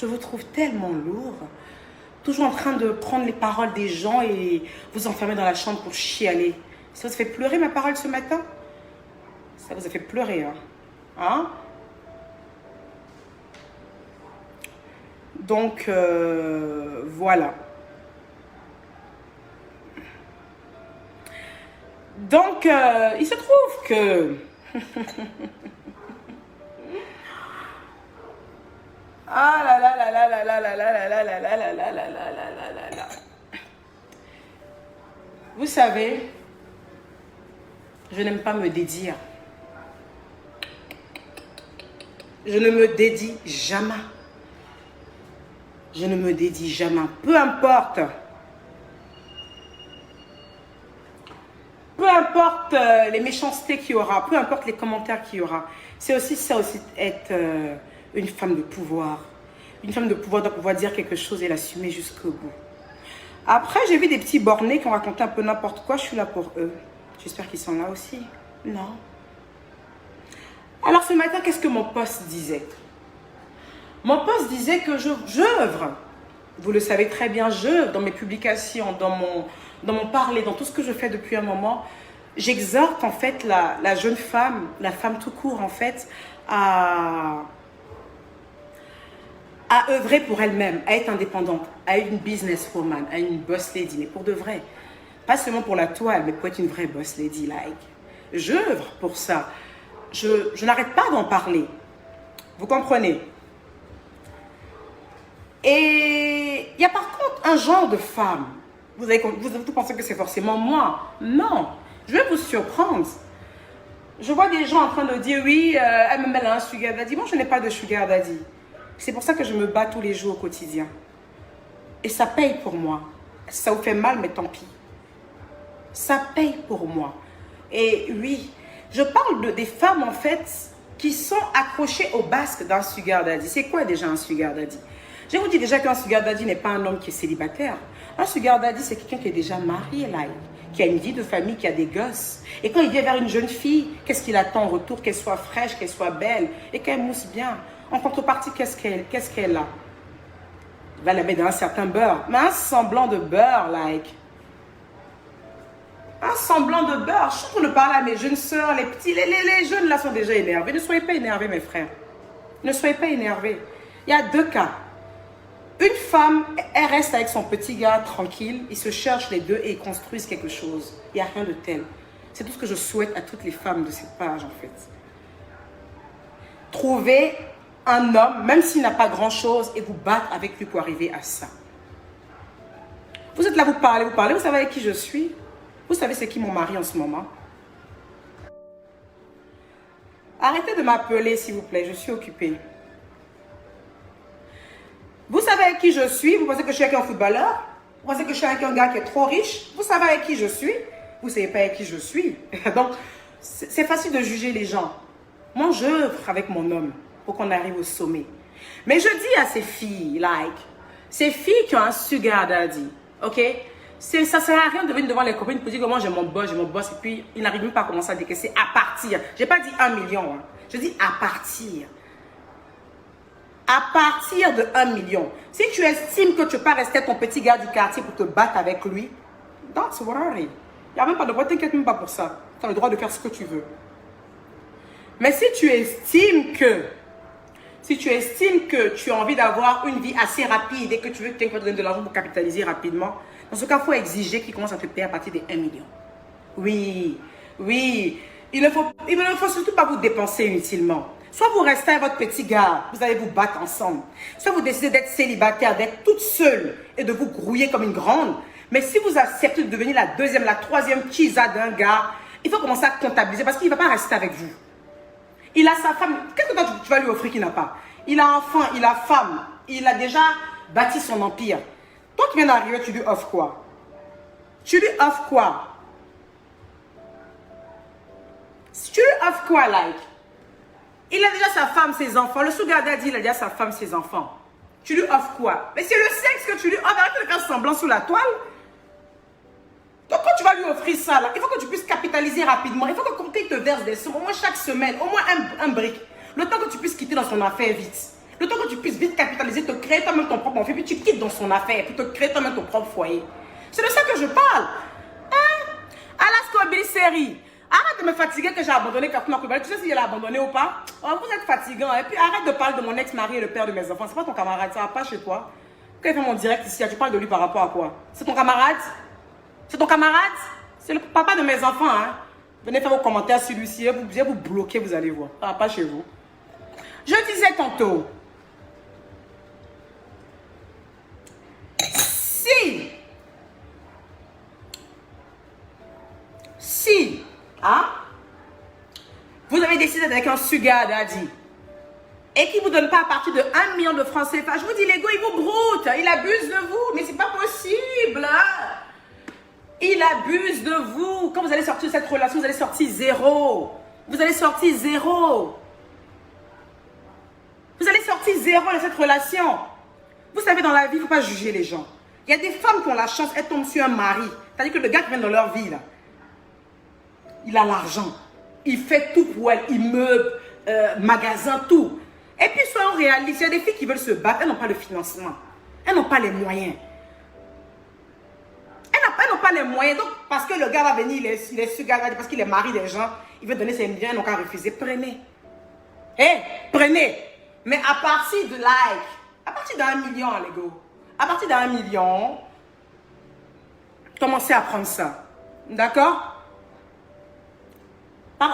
Je vous trouve tellement lourd. Toujours en train de prendre les paroles des gens et vous enfermer dans la chambre pour chialer. Ça vous a fait pleurer ma parole ce matin? Ça vous a fait pleurer, hein? Hein? Donc, voilà. Donc, il se trouve que... Ah là là là là là là là là là là là là là là là là là. Vous savez, je n'aime pas me dédire. Je ne me dédie jamais. Je ne me dédie jamais. Peu importe. Peu importe les méchancetés qu'il y aura, peu importe les commentaires qu'il y aura. C'est aussi ça aussi être une femme de pouvoir. Une femme de pouvoir doit pouvoir dire quelque chose et l'assumer jusqu'au bout. Après, j'ai vu des petits bornés qui ont raconté un peu n'importe quoi. Je suis là pour eux. J'espère qu'ils sont là aussi. Non. Alors ce matin, qu'est-ce que mon poste disait? Mon poste disait que j'œuvre. Vous le savez très bien, j'œuvre dans mes publications, dans mon parler, dans tout ce que je fais depuis un moment. J'exhorte en fait la jeune femme, la femme tout court en fait, à œuvrer pour elle-même, à être indépendante, à être une businesswoman, à une boss lady, mais pour de vrai. Pas seulement pour la toile, mais pour être une vraie boss lady, like. J'œuvre pour ça. Je n'arrête pas d'en parler. Vous comprenez? Et il y a par contre un genre de femme. Vous pensez que c'est forcément moi? Non. Je vais vous surprendre. Je vois des gens en train de dire, oui, elle me met un sugar daddy. Moi, je n'ai pas de sugar daddy. C'est pour ça que je me bats tous les jours au quotidien. Et ça paye pour moi. Ça vous fait mal, mais tant pis. Ça paye pour moi. Et oui, je parle des femmes, en fait, qui sont accrochées au basque d'un sugar daddy. C'est quoi déjà un sugar daddy? Je vous dis déjà qu'un sugar daddy n'est pas un homme qui est célibataire. Un sugar daddy, c'est quelqu'un qui est déjà marié, là, qui a une vie de famille, qui a des gosses. Et quand il vient vers une jeune fille, qu'est-ce qu'il attend en retour? Qu'elle soit fraîche, qu'elle soit belle et qu'elle mousse bien. En contrepartie, qu'est-ce qu'elle a? Il va la mettre dans un certain beurre. Mais un semblant de beurre, like. Un semblant de beurre. Je suis en train de parler à mes jeunes soeurs, les petits, les jeunes là sont déjà énervés. Ne soyez pas énervés, mes frères. Ne soyez pas énervés. Il y a deux cas. Une femme, elle reste avec son petit gars tranquille. Ils se cherchent les deux et ils construisent quelque chose. Il n'y a rien de tel. C'est tout ce que je souhaite à toutes les femmes de cette page, en fait. Trouvez un homme, même s'il n'a pas grand-chose, et vous battre avec lui pour arriver à ça. Vous êtes là, vous parlez, vous savez avec qui je suis? Vous savez c'est qui mon mari en ce moment? Arrêtez de m'appeler, s'il vous plaît, je suis occupée. Vous savez avec qui je suis? Vous pensez que je suis avec un footballeur? Vous pensez que je suis avec un gars qui est trop riche? Vous savez avec qui je suis? Vous ne savez pas avec qui je suis. Donc, c'est facile de juger les gens. Moi, j'œuvre avec mon homme pour qu'on arrive au sommet. Mais je dis à ces filles, like, ces filles qui ont un sugar daddy, ok? Ça ne sert à rien de venir devant les copines pour dire que moi j'ai mon boss, et puis ils n'arrivent même pas à commencer à décaisser à partir. Je n'ai pas dit 1 million, hein. Je dis à partir. À partir de 1 million. Si tu estimes que tu ne peux pas rester à ton petit gars du quartier pour te battre avec lui, that's worry. Il n'y a même pas de droit, t'inquiète même pas pour ça. Tu as le droit de faire ce que tu veux. Mais si tu estimes que tu as envie d'avoir une vie assez rapide et que tu veux que tu donner de l'argent pour capitaliser rapidement, dans ce cas, il faut exiger qu'il commence à te payer à partir de 1 million. Oui, oui. Il ne faut surtout pas vous dépenser inutilement. Soit vous restez avec votre petit gars, vous allez vous battre ensemble. Soit vous décidez d'être célibataire, d'être toute seule et de vous grouiller comme une grande. Mais si vous acceptez de devenir la deuxième, la troisième chisa d'un gars, il faut commencer à comptabiliser parce qu'il ne va pas rester avec vous. Il a sa femme. Qu'est-ce que toi tu vas lui offrir qu'il n'a pas? Il a enfant, il a femme. Il a déjà bâti son empire. Toi qui viens d'arriver, tu lui offres quoi? Tu lui offres quoi? Tu lui offres quoi, like? Il a déjà sa femme, ses enfants. Le sugar daddy, il a déjà sa femme, ses enfants. Tu lui offres quoi? Mais c'est le sexe que tu lui offres. Arrête de faire semblant sous la toile. Donc quand tu vas lui offrir ça, là, il faut que tu puisses capitaliser rapidement. Il faut que il te verse des sommes, au moins chaque semaine, au moins un brick. Le temps que tu puisses quitter dans son affaire vite. Le temps que tu puisses vite capitaliser, te créer toi-même ton propre enfant, puis tu quittes dans son affaire, puis te créer toi-même ton propre foyer. C'est de ça que je parle. Hein? Alaska Billy, arrête de me fatiguer que j'ai abandonné Captain Koulibaly. Tu sais s'il a abandonné ou pas? Oh, vous êtes fatigant. Et puis arrête de parler de mon ex-mari et le père de mes enfants. C'est pas ton camarade, ça va pas chez toi. Quand il fait mon direct ici, tu parles de lui par rapport à quoi? C'est ton camarade? C'est ton camarade? C'est le papa de mes enfants. Hein? Venez faire vos commentaires sur lui-ci. Je vais vous bloquer, vous allez voir. Ça va pas chez vous. Je disais tantôt, si, hein, vous avez décidé d'être avec un sugar daddy et qui ne vous donne pas à partir de 1 million de francs CFA, je vous dis, l'ego, il vous broute, il abuse de vous, mais c'est pas possible. Hein? Il abuse de vous. Quand vous allez sortir de cette relation, vous allez sortir zéro. Vous allez sortir zéro. Vous allez sortir zéro de cette relation. Vous savez, dans la vie, il ne faut pas juger les gens. Il y a des femmes qui ont la chance, elles tombent sur un mari. C'est-à-dire que le gars qui vient dans leur vie, là, il a l'argent. Il fait tout pour elle. Immeuble, magasin, tout. Et puis, soyons réalistes. Il y a des filles qui veulent se battre. Elles n'ont pas le financement. Elles n'ont pas les moyens. Elles n'ont pas les moyens. Donc, parce que le gars va venir, il est sugar daddy, parce qu'il est mari des gens, il veut donner ses millions, ils n'ont qu'à refuser. Prenez. Prenez. Mais à partir de à partir d'1 million, les gars, à partir d'1 million, commencez à prendre ça. D'accord?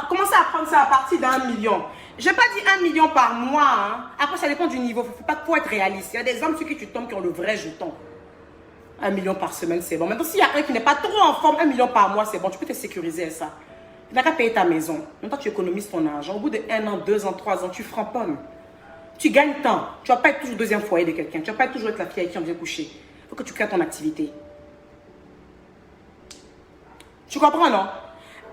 Commencez à prendre ça à partir d'1 million. Je n'ai pas dit 1 million par mois. Hein. Après, ça dépend du niveau. Il ne faut pas trop être réaliste. Il y a des hommes sur qui tu tombes qui ont le vrai jeton. 1 million par semaine, c'est bon. Maintenant, s'il y a un qui n'est pas trop en forme, 1 million par mois, c'est bon. Tu peux te sécuriser à ça. Tu n'as qu'à payer ta maison. Maintenant, tu économises ton argent. Au bout de 1 an, 2 ans, 3 ans, tu framponnes. Tu gagnes temps. Tu ne vas pas être toujours le deuxième foyer de quelqu'un. Tu ne vas pas être toujours être la fille avec qui on vient coucher. Il faut que tu crées ton activité. Tu comprends, non?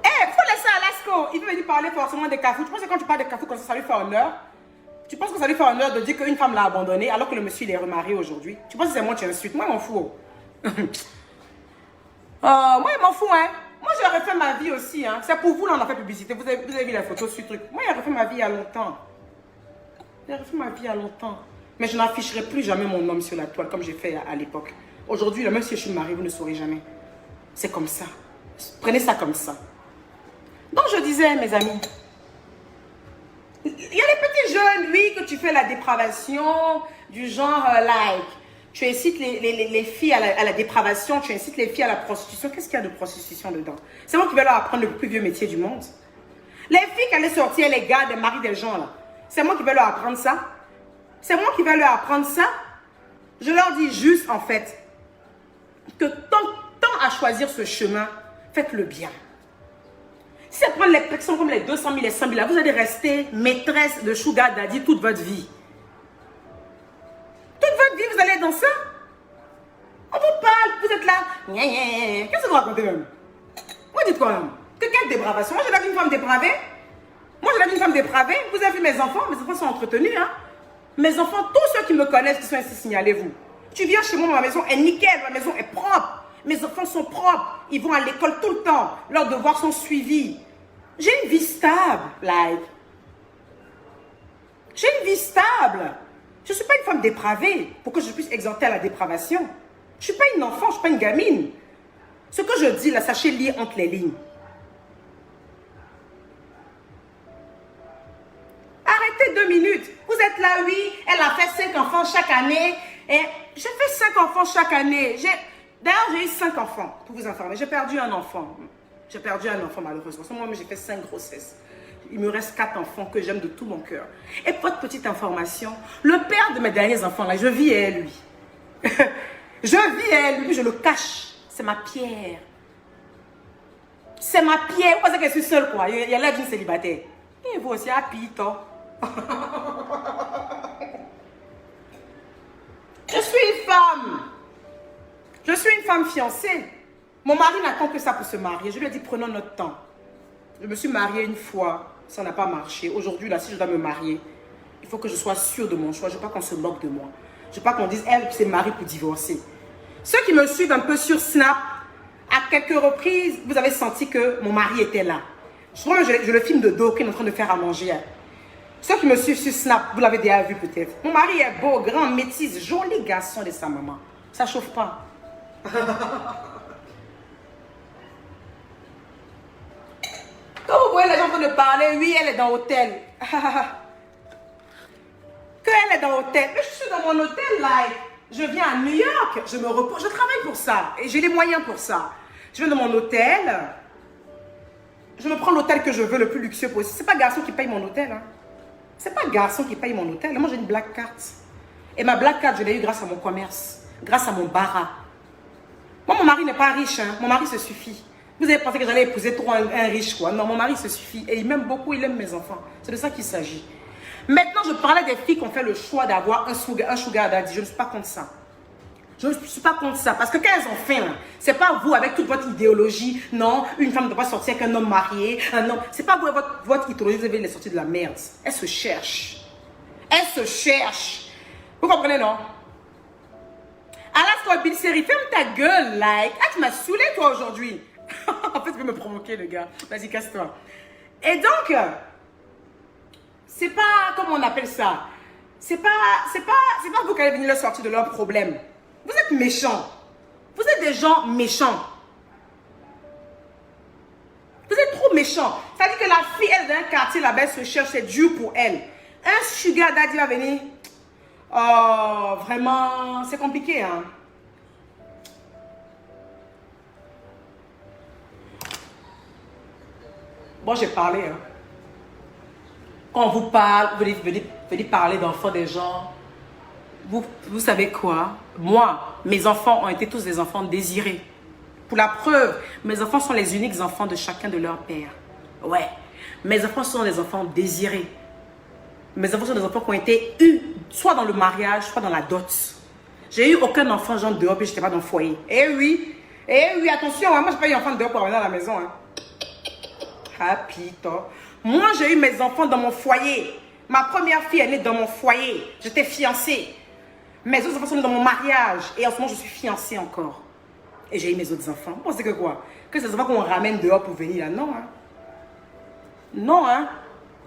Il faut laisser Alaska. Il veut venir parler forcément des cafous. Tu penses que quand tu parles des cafous, comme ça lui fait honneur? Tu penses que ça lui fait honneur de dire qu'une femme l'a abandonné alors que le monsieur il est remarié aujourd'hui? Tu penses que c'est moi qui insulte? Moi, je m'en fous. Moi, je m'en fous, hein. Moi, j'ai refait ma vie aussi, hein. C'est pour vous, là, on a fait publicité. Vous avez vu la photo sur le truc. Moi, j'ai refait ma vie il y a longtemps. J'ai refait ma vie il y a longtemps. Mais je n'afficherai plus jamais mon homme sur la toile comme j'ai fait à l'époque. Aujourd'hui, même si je suis mariée, vous ne saurez jamais. C'est comme ça. Prenez ça comme ça. Donc, je disais, mes amis, il y a les petits jeunes, oui, que tu fais la dépravation, du genre like. Tu incites les filles à la dépravation, tu incites les filles à la prostitution. Qu'est-ce qu'il y a de prostitution dedans? C'est moi qui vais leur apprendre le plus vieux métier du monde. Les filles qui allaient sortir, les gars, des maris des gens, là. C'est moi qui vais leur apprendre ça. C'est moi qui vais leur apprendre ça. Je leur dis juste, en fait, que tant à choisir ce chemin, faites-le bien. Si ça prend les personnes comme les 200 000, les 100 000, là, vous allez rester maîtresse de sugar daddy toute votre vie. Toute votre vie, vous allez être dans ça. On vous parle, vous êtes là. Qu'est-ce que vous racontez même? Vous dites quoi même? Que quelle dépravation? Moi, j'ai l'air d'une femme dépravée. Moi, j'ai l'air d'une femme dépravée. Vous avez vu mes enfants sont entretenus. Hein? Mes enfants, tous ceux qui me connaissent, qui sont ici, signalez-vous. Tu viens chez moi, ma maison est nickel, ma maison est propre. Mes enfants sont propres. Ils vont à l'école tout le temps. Leurs devoirs sont suivis. J'ai une vie stable, like. J'ai une vie stable. Je ne suis pas une femme dépravée pour que je puisse exempter à la dépravation. Je ne suis pas une enfant, je ne suis pas une gamine. Ce que je dis là, sachez lire entre les lignes. Arrêtez 2 minutes. Vous êtes là, oui, elle a fait 5 enfants chaque année. Et j'ai fait 5 enfants chaque année. D'ailleurs, j'ai eu 5 enfants, pour vous informer. J'ai perdu un enfant. J'ai perdu un enfant, malheureusement. Moi, j'ai fait 5 grossesses. Il me reste 4 enfants que j'aime de tout mon cœur. Et pour votre petite information, le père de mes derniers enfants, là, je vis à lui. Je vis à lui, je le cache. C'est ma pierre. C'est ma pierre. Vous pensez que je suis seule, quoi? Il y a l'air d'une célibataire. Et vous aussi, à Pito. Je suis une femme. Je suis une femme fiancée. Mon mari n'attend que ça pour se marier. Je lui ai dit, prenons notre temps. Je me suis mariée une fois. Ça n'a pas marché. Aujourd'hui, là, si je dois me marier, il faut que je sois sûre de mon choix. Je ne veux pas qu'on se moque de moi. Je ne veux pas qu'on dise, elle s'est mariée pour divorcer. Ceux qui me suivent un peu sur Snap, à quelques reprises, vous avez senti que mon mari était là. Je le filme de dos qu'il est en train de faire à manger. Ceux qui me suivent sur Snap, vous l'avez déjà vu peut-être. Mon mari est beau, grand, métis, joli garçon de sa maman. Ça chauffe pas. Quand vous voyez les gens en train de parler, oui, elle est dans l'hôtel. Que elle est dans l'hôtel. Mais je suis dans mon hôtel, là. Je viens à New York, je me repose, je travaille pour ça. Et j'ai les moyens pour ça. Je viens dans mon hôtel. Je me prends l'hôtel que je veux, le plus luxueux possible. C'est pas garçon qui paye mon hôtel. Hein. C'est pas garçon qui paye mon hôtel. Moi, j'ai une black card. Et ma black card, je l'ai eu grâce à mon commerce. Grâce à mon bara. Moi, mon mari n'est pas riche. Hein. Mon mari se suffit. Vous avez pensé que j'allais épouser trop un riche, quoi. Non, mon mari se suffit. Et il m'aime beaucoup, il aime mes enfants. C'est de ça qu'il s'agit. Maintenant, je parlais des filles qui ont fait le choix d'avoir un sugar daddy. Je ne suis pas contre ça. Je ne suis pas contre ça. Parce que quand elles ont faim, c'est pas vous avec toute votre idéologie. Non, une femme ne doit pas sortir avec un homme marié. Un homme. C'est pas vous avec votre idéologie, vous devez les sortir de la merde. Elles se cherchent. Elles se cherchent. Vous comprenez, non? Alaska Bill Série, ferme ta gueule, like. Ah, tu m'as saoulé, toi, aujourd'hui. En fait, tu veux me provoquer, le gars. Vas-y, casse-toi. Et donc, c'est pas, comment on appelle ça? C'est pas vous qui allez venir leur sortir de leurs problèmes. Vous êtes méchants. Vous êtes des gens méchants. Vous êtes trop méchants. Ça dit que la fille, elle, dans un quartier là-bas, elle se cherche, c'est dur pour elle. Un sugar daddy va venir. Oh, vraiment, c'est compliqué, hein. Bon, j'ai parlé, hein. Quand on vous parle, venez parler d'enfants des gens. Vous savez quoi? Moi, mes enfants ont été tous des enfants désirés. Pour la preuve, mes enfants sont les uniques enfants de chacun de leurs pères. Ouais. Mes enfants sont des enfants désirés. Mes enfants sont des enfants qui ont été eus, soit dans le mariage, soit dans la dot. J'ai eu aucun enfant genre dehors, puis je n'étais pas dans le foyer. Eh oui, attention, hein, moi je n'ai pas eu un enfant dehors pour revenir à la maison. Hein. Happy, toi. Moi j'ai eu mes enfants dans mon foyer. Ma première fille est née dans mon foyer. J'étais fiancée. Mes autres enfants sont nés dans mon mariage. Et en ce moment je suis fiancée encore. Et j'ai eu mes autres enfants. Vous pensez que quoi? Que ces enfants qu'on ramène dehors pour venir là? Non, hein. Non, hein.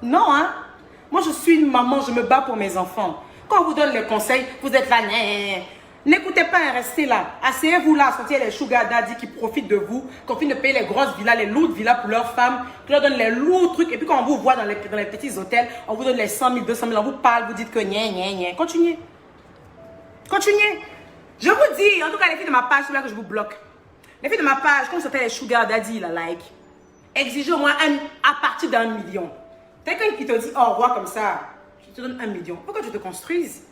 Non, hein. Moi, je suis une maman, je me bats pour mes enfants. Quand on vous donne les conseils, vous êtes là, n'écoutez pas, restez là. Asseyez-vous là, sortir les sugar daddy qui profitent de vous, qui ont fini de payer les grosses villas, les lourdes villas pour leurs femmes, qui leur donnent les lourds trucs. Et puis quand on vous voit dans les petits hôtels, on vous donne les 100 000, 200 000, on vous parle, vous dites que Continuez. Continuez. Je vous dis, en tout cas, les filles de ma page, c'est là que je vous bloque. Les filles de ma page, comme c'était les sugar daddy, la like, exigez au moins à partir d'1 million. Quelqu'un qui te dit au revoir comme ça, je te donne 1 million. Faut que tu te construises.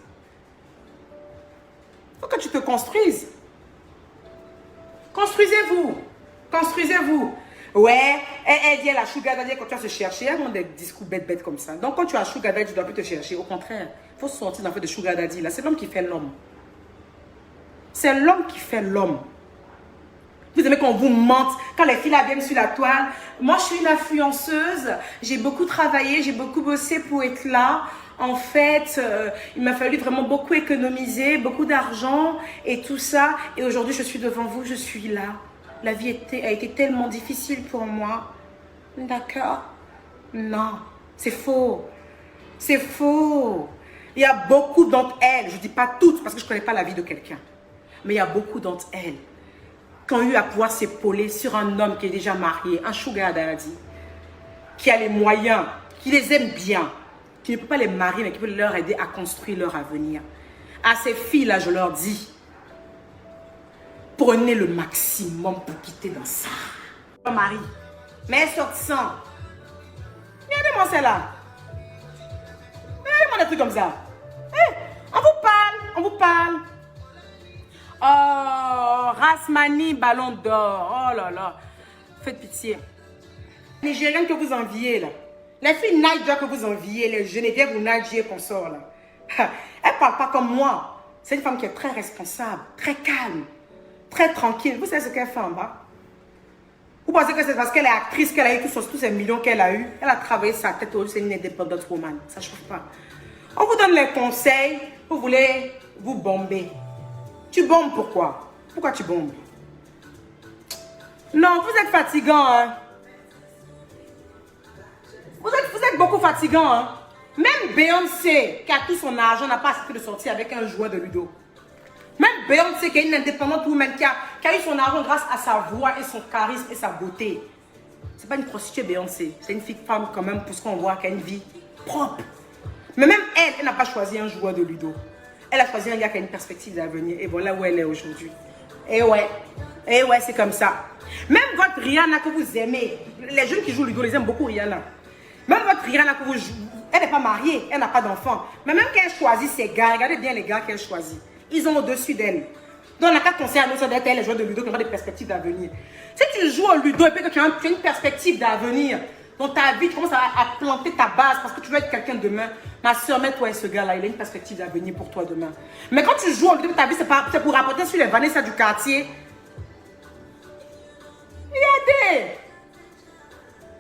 Faut que tu te construises. Construisez-vous. Construisez-vous. Ouais, elle dit la sugar daddy quand tu vas se chercher. Elle a des discours bêtes comme ça. Donc quand tu as sugar daddy, tu ne dois plus te chercher. Au contraire, il faut sortir d'un peu de sugar daddy. Là, c'est l'homme qui fait l'homme. C'est l'homme qui fait l'homme. Vous aimez qu'on vous mente, quand les filles là viennent sur la toile. Moi, je suis une influenceuse. J'ai beaucoup travaillé, j'ai beaucoup bossé pour être là. En fait, il m'a fallu vraiment beaucoup économiser, beaucoup d'argent et tout ça. Et aujourd'hui, je suis devant vous, je suis là. La vie a été tellement difficile pour moi. D'accord? Non, c'est faux. C'est faux. Il y a beaucoup d'entre elles, je ne dis pas toutes parce que je ne connais pas la vie de quelqu'un. Mais il y a beaucoup d'entre elles qui ont eu à pouvoir s'épauler sur un homme qui est déjà marié, un sugar daddy, qui a les moyens, qui les aime bien, qui ne peut pas les marier, mais qui peut leur aider à construire leur avenir. À ces filles-là, je leur dis, prenez le maximum pour quitter dans ça. Mon mari, mais sortissant, regardez-moi celle-là. Regardez-moi des trucs comme ça. Hey, on vous parle. Oh, Rasmani, ballon d'or. Oh là là. Faites pitié. Les Nigériennes que vous enviez là. Les filles Naija que vous enviez, les Geneviève ou Nadia et consorts là. Elle ne parle pas comme moi. C'est une femme qui est très responsable, très calme, très tranquille. Vous savez ce qu'elle fait en bas? Vous pensez que c'est parce qu'elle est actrice qu'elle a eu tous ces millions qu'elle a eu? Elle a travaillé sa tête au c'est une indépendante woman. Ça ne chauffe pas. On vous donne les conseils. Vous voulez vous bomber. Tu bombes pourquoi? Pourquoi tu bombes? Non, vous êtes fatigant, hein? Vous êtes beaucoup fatigant, hein? Même Beyoncé, qui a tout son argent, n'a pas accepté de sortir avec un joueur de ludo. Même Beyoncé, qui est une indépendante woman, qui a eu son argent grâce à sa voix et son charisme et sa beauté. C'est pas une prostituée Beyoncé, c'est une femme quand même pour ce qu'on voit, qui a une vie propre. Mais même elle n'a pas choisi un joueur de ludo. Elle a choisi un gars qui a une perspective d'avenir. Et voilà où elle est aujourd'hui. Et ouais, c'est comme ça. Même votre Rihanna que vous aimez, les jeunes qui jouent ludo, les aiment beaucoup Rihanna. Même votre Rihanna que vous jouez, elle n'est pas mariée, elle n'a pas d'enfant. Mais même quand elle choisit ses gars, regardez bien les gars qu'elle choisit. Ils ont au-dessus d'elle. Donc on n'a qu'à penser à nous, ça doit être elle, les joueurs de ludo qui ont des perspectives d'avenir. Si tu joues au ludo et puis que tu as une perspective d'avenir dans ta vie, tu commences à planter ta base parce que tu veux être quelqu'un demain. Ma soeur, mets-toi et ce gars-là, il a une perspective d'avenir pour toi demain. Mais quand tu joues au ludo, ta vie, c'est pour rapporter sur les Vanessa du quartier.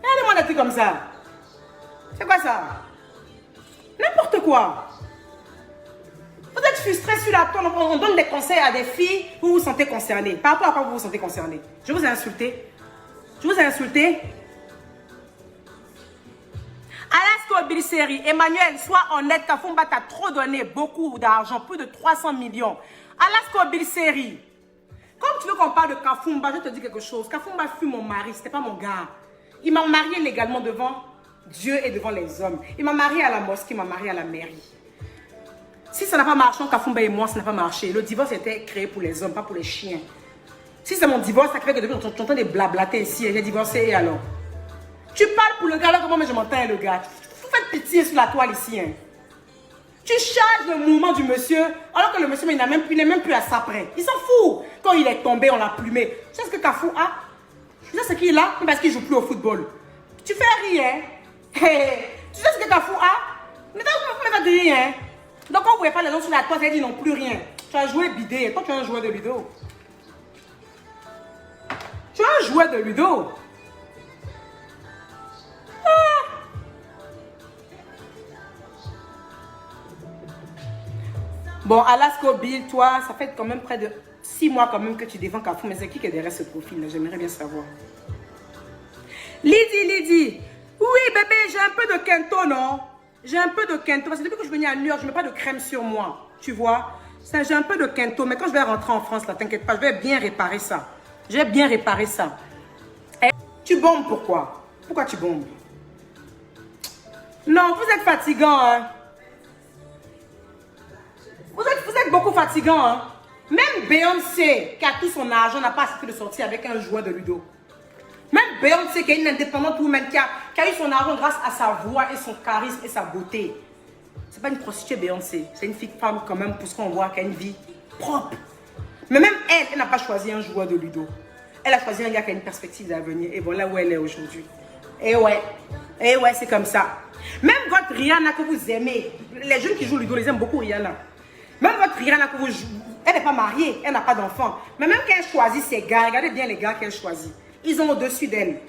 Regardez-moi des trucs comme ça. C'est quoi ça? N'importe quoi. Vous êtes frustré sur la toile, on donne des conseils à des filles, vous vous sentez concerné. Par rapport à quoi vous vous sentez concerné? Je vous ai insulté. Je vous ai insulté. Alaska Bilseri, Emmanuel, sois honnête, Kafumba t'a trop donné beaucoup d'argent, plus de 300 millions. Alaska Bilseri, comme tu veux qu'on parle de Kafumba, je te dis quelque chose. Kafumba fut mon mari, c'était pas mon gars. Il m'a marié légalement devant Dieu et devant les hommes. Il m'a marié à la mosquée, il m'a marié à la mairie. Si ça n'a pas marché, Kafumba et moi, ça n'a pas marché. Le divorce était créé pour les hommes, pas pour les chiens. Si c'est mon divorce, ça fait que depuis tu entends des blablater ici, j'ai divorcé et alors. Tu parles pour le gars, là, comment je m'entends le gars. Vous faites pitié sur la toile ici. Hein. Tu charges le mouvement du monsieur, alors que le monsieur, il n'est même plus à ça près. Il s'en fout. Quand il est tombé, on l'a plumé. Tu sais ce que Kafou a? Tu sais ce qu'il a? Parce qu'il ne joue plus au football. Tu fais rien. Tu sais ce que Kafou a? Mais vous ne faites rien. Donc, quand vous ne voyez pas les gens sur la toile, ils n'ont plus rien. Tu as joué bidé. Toi, tu es un joueur de ludo. Tu es un joueur de ludo. Bon, Alaska Bill, toi, ça fait quand même près de 6 mois quand même que tu défends Kafou. Mais c'est qui est derrière ce profil? J'aimerais bien savoir. Lydie. Oui, bébé, j'ai un peu de Kento, non? J'ai un peu de Kento. Parce que depuis que je venais à New York, je ne mets pas de crème sur moi. Tu vois? J'ai un peu de Kento. Mais quand je vais rentrer en France, là, t'inquiète pas, je vais bien réparer ça. Je vais bien réparer ça. Et tu bombes pourquoi? Pourquoi tu bombes? Non, vous êtes fatigant, hein? Vous êtes beaucoup fatigant, hein? Même Beyoncé, qui a tout son argent, n'a pas accepté de sortir avec un joueur de ludo. Même Beyoncé, qui est une indépendante woman, qui a eu son argent grâce à sa voix et son charisme et sa beauté. C'est pas une prostituée Beyoncé, c'est une femme quand même pour ce qu'on voit, qui a une vie propre. Mais même elle n'a pas choisi un joueur de ludo. Elle a choisi un gars qui a une perspective d'avenir. Et voilà où elle est aujourd'hui. Et ouais, c'est comme ça. Même votre Rihanna que vous aimez, les jeunes qui jouent ludo, les aiment beaucoup Rihanna. Même votre Rihanna que vous jouez, elle n'est pas mariée, elle n'a pas d'enfant. Mais même quand elle choisit ses gars, regardez bien les gars qu'elle choisit. Ils ont au-dessus d'elle.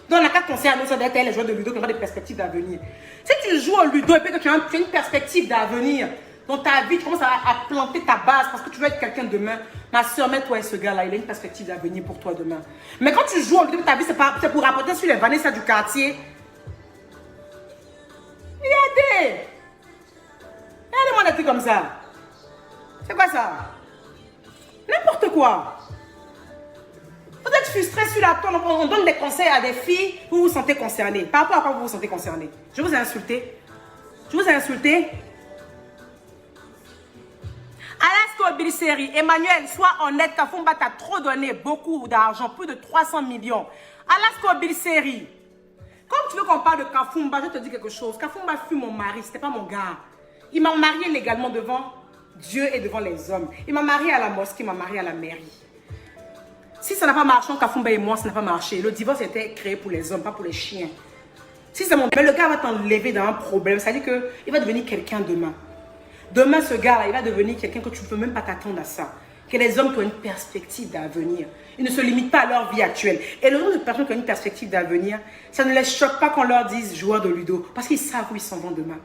Donc on n'a qu'à penser à nous, ça doit être elle, les joueurs de ludo qui ont des perspectives d'avenir. Si tu joues au ludo et puis que tu as une perspective d'avenir dans ta vie, tu commences à planter ta base parce que tu veux être quelqu'un demain. Ma soeur, mets-toi et ce gars-là, il a une perspective d'avenir pour toi demain. Mais quand tu joues au ludo, ta vie, c'est pour rapporter sur les Vanessa du quartier. Regardez-moi des trucs comme ça. C'est quoi ça? N'importe quoi. Vous êtes frustré sur la toile, on donne des conseils à des filles, vous vous sentez concerné. Par rapport à quoi vous vous sentez concerné? Je vous ai insulté. Je vous ai insulté. Alaska Bilseri, Emmanuel, sois honnête, Kafumba t'a trop donné beaucoup d'argent, plus de 300 millions. Alaska Bilseri, comme tu veux qu'on parle de Kafumba, je te dis quelque chose. Kafumba fut mon mari, c'était pas mon gars. Il m'a marié légalement devant Dieu et devant les hommes. Il m'a marié à la mosquée, il m'a marié à la mairie. Si ça n'a pas marché, Kafumba et moi, ça n'a pas marché. Le divorce était créé pour les hommes, pas pour les chiens. Si c'est mon... Mais le gars va t'enlever dans un problème. Ça veut dire qu'il va devenir quelqu'un demain. Demain, ce gars-là, il va devenir quelqu'un que tu ne peux même pas t'attendre à ça. Que les hommes qui ont une perspective d'avenir. Ils ne se limitent pas à leur vie actuelle. Et le nombre de personnes qui ont une perspective d'avenir, ça ne les choque pas qu'on leur dise joueur de ludo. Parce qu'ils savent où ils s'en vont demain.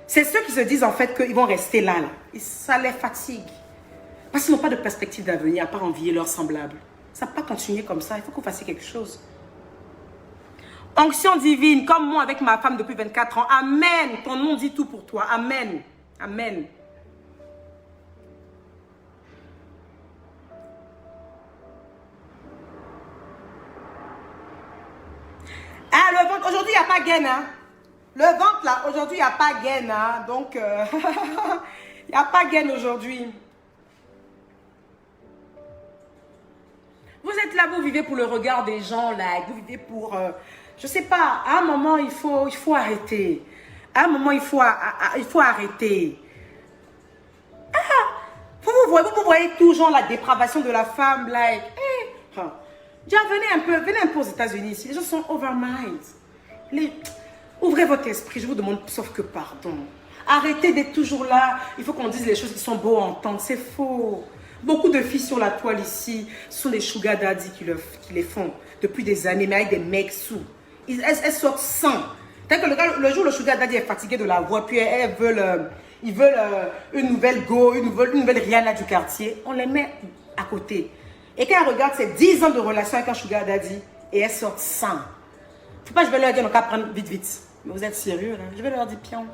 C'est ceux qui se disent en fait qu'ils vont rester là. Ça les fatigue. Parce qu'ils n'ont pas de perspective d'avenir à part envier leurs semblables. Ça ne peut pas continuer comme ça. Il faut que vous fassiez quelque chose. Onction divine, comme moi avec ma femme depuis 24 ans. Amen. Ton nom dit tout pour toi. Amen. Amen. Ah, le ventre, aujourd'hui, il n'y a pas gain, hein. Le ventre, là, aujourd'hui, il n'y a pas gain, hein. Donc, il n'y a pas gain aujourd'hui. Vous êtes là, vous vivez pour le regard des gens, là. Vous vivez pour... je sais pas, à un moment, il faut arrêter. À un moment, il faut arrêter. Vous voyez toujours la dépravation de la femme, like... Déjà, venez un peu aux États-Unis ici. Les gens sont overmind. Ouvrez votre esprit, je vous demande sauf que pardon. Arrêtez d'être toujours là. Il faut qu'on dise les choses qui sont beaux à entendre. C'est faux. Beaucoup de filles sur la toile ici, ce sont des sugar daddy qui les font depuis des années, mais avec des mecs sous. Elles sortent sans. Le jour où le sugar daddy est fatigué de la voix, puis ils veulent une nouvelle go, une nouvelle Rihanna du quartier, on les met à côté. Et quand elles regardent ces 10 ans de relation avec un sugar daddy, et elles sortent sans. Faut pas, je vais leur dire, on va prendre vite, vite. Mais vous êtes sérieux, là? Je vais leur dire, pion.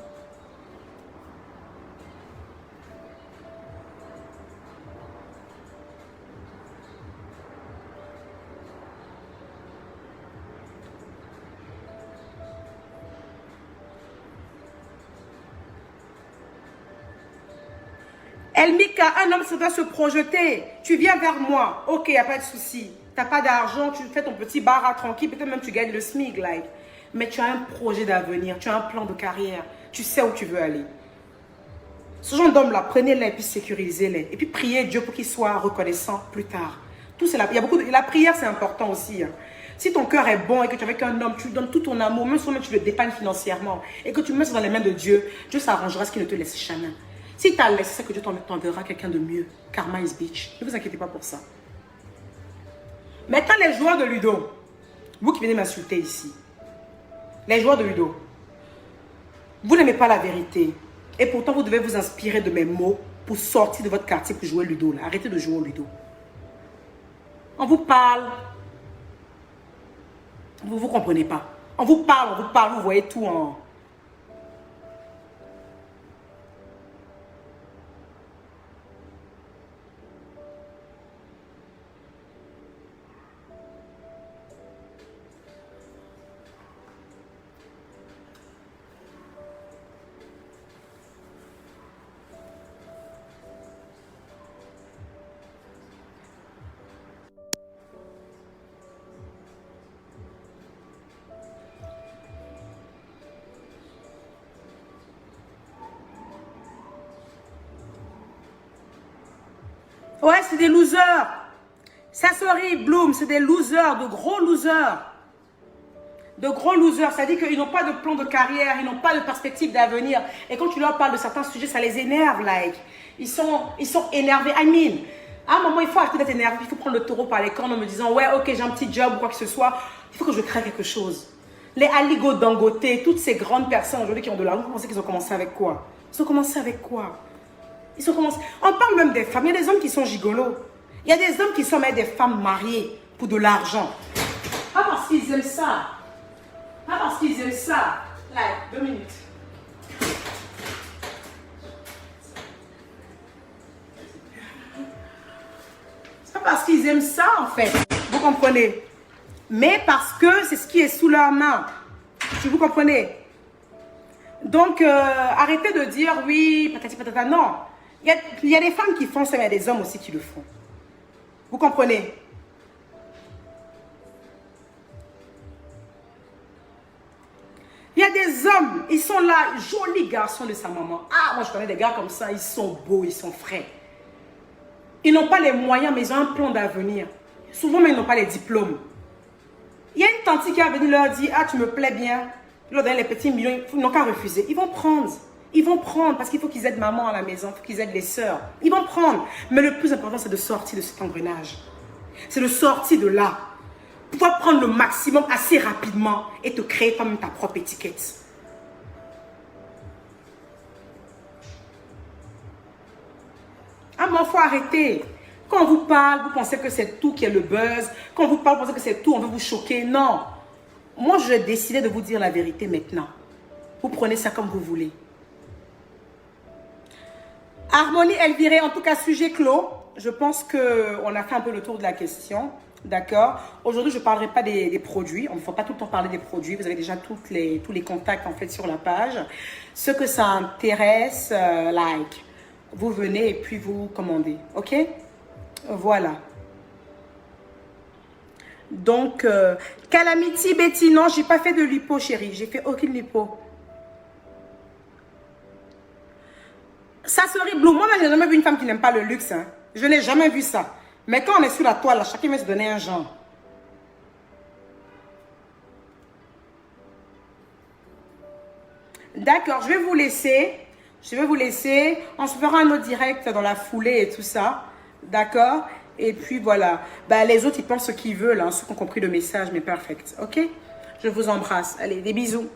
Elmika, un homme, ça doit se projeter. Tu viens vers moi. Ok, il n'y a pas de souci. Tu n'as pas d'argent, tu fais ton petit bar à tranquille. Peut-être même tu gagnes le SMIC. Like. Mais tu as un projet d'avenir. Tu as un plan de carrière. Tu sais où tu veux aller. Ce genre d'homme-là, prenez-les et puis sécurisez-les. Et puis priez Dieu pour qu'il soit reconnaissant plus tard. Il y a beaucoup la prière, c'est important aussi. Hein. Si ton cœur est bon et que tu es avec un homme, tu lui donnes tout ton amour, même si tu le dépannes financièrement, et que tu mets ça dans les mains de Dieu, Dieu s'arrangera ce qu'il ne te laisse jamais. Si tu as laissé, c'est que Dieu t'enverra quelqu'un de mieux. Karma is bitch. Ne vous inquiétez pas pour ça. Maintenant, les joueurs de Ludo, vous qui venez m'insulter ici, les joueurs de Ludo, vous n'aimez pas la vérité. Et pourtant, vous devez vous inspirer de mes mots pour sortir de votre quartier pour jouer Ludo. Là. Arrêtez de jouer au Ludo. On vous parle. Vous ne comprenez pas. On vous parle, vous voyez tout en... Ouais, c'est des losers. Ça sorry, Bloom, c'est des losers, de gros losers. De gros losers, c'est-à-dire qu'ils n'ont pas de plan de carrière, ils n'ont pas de perspective d'avenir. Et quand tu leur parles de certains sujets, ça les énerve, like. Ils sont énervés. I mean, à un moment, il faut arrêter d'être énervé, il faut prendre le taureau par les cornes en me disant, ouais, ok, j'ai un petit job ou quoi que ce soit. Il faut que je crée quelque chose. Les Aligo Dangote, toutes ces grandes personnes aujourd'hui qui ont de l'argent, vous pensez qu'ils ont commencé avec quoi? Ils ont commencé avec quoi? On parle même des femmes. Il y a des hommes qui sont gigolos. Il y a des hommes qui sont même des femmes mariées pour de l'argent. Pas parce qu'ils aiment ça. Pas parce qu'ils aiment ça. Là, 2 minutes. C'est pas parce qu'ils aiment ça, en fait. Vous comprenez? Mais parce que c'est ce qui est sous leur main. Si vous comprenez? Donc, arrêtez de dire oui, patati patata. Non. Il y a des femmes qui font ça, mais il y a des hommes aussi qui le font. Vous comprenez? Il y a des hommes, ils sont là, jolis garçons de sa maman. Ah, moi je connais des gars comme ça, ils sont beaux, ils sont frais. Ils n'ont pas les moyens, mais ils ont un plan d'avenir. Souvent, mais ils n'ont pas les diplômes. Il y a une tante qui est venue leur dire, ah, tu me plais bien. Ils leur donnent les petits millions, ils n'ont qu'à refuser. Ils vont prendre. Ils vont prendre parce qu'il faut qu'ils aident maman à la maison, il faut qu'ils aident les sœurs. Ils vont prendre. Mais le plus important, c'est de sortir de cet engrenage. C'est de sortir de là. Pouvoir prendre le maximum assez rapidement et te créer toi-même ta propre étiquette. Ah, mais il faut arrêter. Quand on vous parle, vous pensez que c'est tout qui est le buzz. Quand on vous parle, vous pensez que c'est tout, on veut vous choquer. Non. Moi, je décidé de vous dire la vérité maintenant. Vous prenez ça comme vous voulez. Harmonie Elviré, en tout cas, sujet clos. Je pense qu'on a fait un peu le tour de la question. D'accord. Aujourd'hui, je ne parlerai pas des produits. On ne faut pas tout le temps parler des produits. Vous avez déjà tous les contacts en fait sur la page. Ceux que ça intéresse, like. Vous venez et puis vous commandez. OK? Voilà. Donc, Calamity Betty, non, j'ai pas fait de lipo, chérie. J'ai fait aucune lipo. Ça serait blue. Moi, je n'ai jamais vu une femme qui n'aime pas le luxe. Hein. Je n'ai jamais vu ça. Mais quand on est sur la toile, chacun va se donner un genre. D'accord, je vais vous laisser. Je vais vous laisser. On se fera un autre direct dans la foulée et tout ça. D'accord? Et puis voilà. Bah, les autres, ils pensent ce qu'ils veulent. Hein, ceux qui ont compris le message, mais perfect. OK? Je vous embrasse. Allez, des bisous.